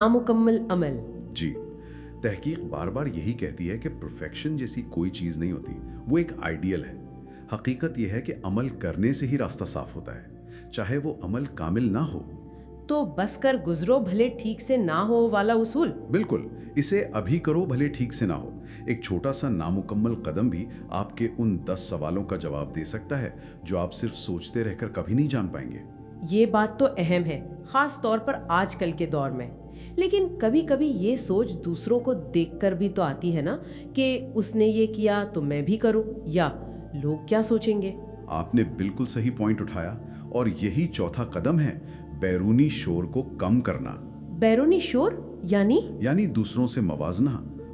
नामुकम्मल अमल। जी, तहकीक बार बार यही कहती है कि परफेक्शन जैसी कोई चीज़ नहीं होती, वो एक आइडियल है। हकीकत यह है कि अमल करने से ही रास्ता साफ होता है, चाहे वो अमल कामिल ना हो। तो बस कर गुजरो भले ठीक से ना हो वाला उसूल। बिल्कुल, इसे अभी करो भले ठीक से ना हो। एक छोटा सा नामुकम्मल कदम भी आपके उन 10 सवालों का जवाब दे सकता है जो आप सिर्फ सोचते रहकर कभी नहीं जान पाएंगे। ये बात तो अहम है, खास तौर पर आजकल के दौर में। लेकिन कभी कभी ये सोच दूसरों को देखकर भी तो आती है ना, कि उसने ये किया तो मैं भी करूं, या लोग क्या सोचेंगे। आपने बिल्कुल सही पॉइंट उठाया, और यही चौथा कदम है, बैरूनी शोर को कम करना। बैरूनी शोर यानी दूसरों से मवाजना,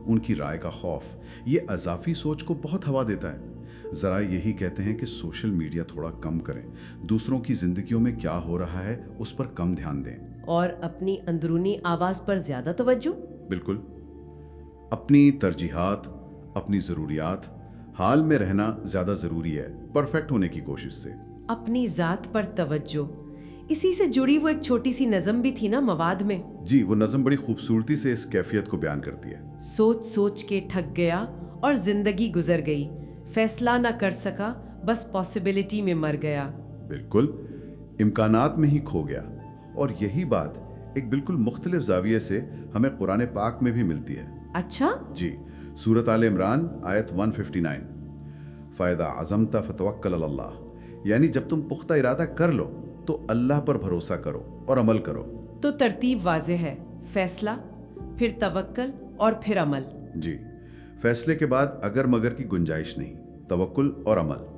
उनकी राय का खौफ। ये अजाफी सोच को बहुत हवा देता है। जरा यही कहते हैं कि सोशल मीडिया थोड़ा कम करें, दूसरों की जिंदगियों में क्या हो रहा है उस पर कम ध्यान दें, और अपनी अंदरूनी आवाज पर ज्यादा तवज्जो। बिल्कुल, अपनी तरजीहात, अपनी ज़रूरियात, हाल में रहना ज़्यादा ज़रूरी है परफेक्ट होने की कोशिश से। अपनी जात पर तवज्जो, इसी से जुड़ी वो एक छोटी सी नज़म भी थी ना मवाद में। जी, वो नज़म बड़ी खूबसूरती से इस कैफियत को बयान करती है। सोच सोच के ठग गया और जिंदगी गुजर गई, फैसला ना कर सका, बस पॉसिबिलिटी में मर गया। बिल्कुल, इम्कानात में ही खो गया। और यही बात एक बिल्कुल मुख्तलिफ जाविये से हमें कुरान पाक में भी मिलती है। अच्छा, जी, सूरत आल इमरान आयत 159, फ़ायदा अज़मता फ़तवक्कल अल्लाह, यानी जब तुम पुख्ता इरादा कर लो तो अल्लाह पर भरोसा करो और अमल करो। तो तरतीब वाज़ेह है, फैसला, फिर तवक्कल और फिर अमल। जी, फैसले के बाद अगर मगर की गुंजाइश नहीं, तवक्कुल और अमल।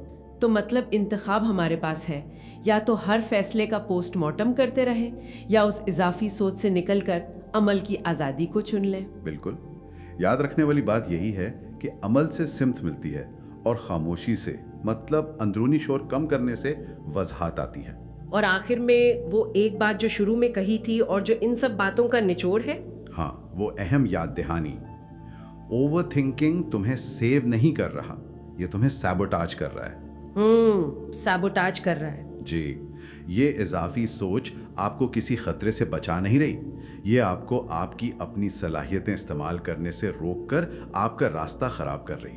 तो मतलब इंतखाब हमारे पास है, या तो हर फैसले का पोस्टमार्टम करते रहे, या उस इजाफी सोच से निकलकर अमल की आज़ादी को चुन लें। बिल्कुल, याद रखने वाली बात यही है कि अमल से सिमत मिलती है और खामोशी से, मतलब अंदरूनी शोर कम करने से वजहात आती है। और आखिर में वो एक बात जो शुरू में कही थी और जो इन सब बातों का निचोड़ है। हाँ, वो अहम याद दहानी, ओवर थिंकिंग तुम्हें सेव नहीं कर रहा, ये तुम्हें सैबोटाज कर रहा है। सैबोटाज कर रहा है। जी, ये इजाफी सोच आपको किसी खतरे से बचा नहीं रही, ये आपको आपकी अपनी सलाहियतें इस्तेमाल करने से रोककर आपका रास्ता खराब कर रही है।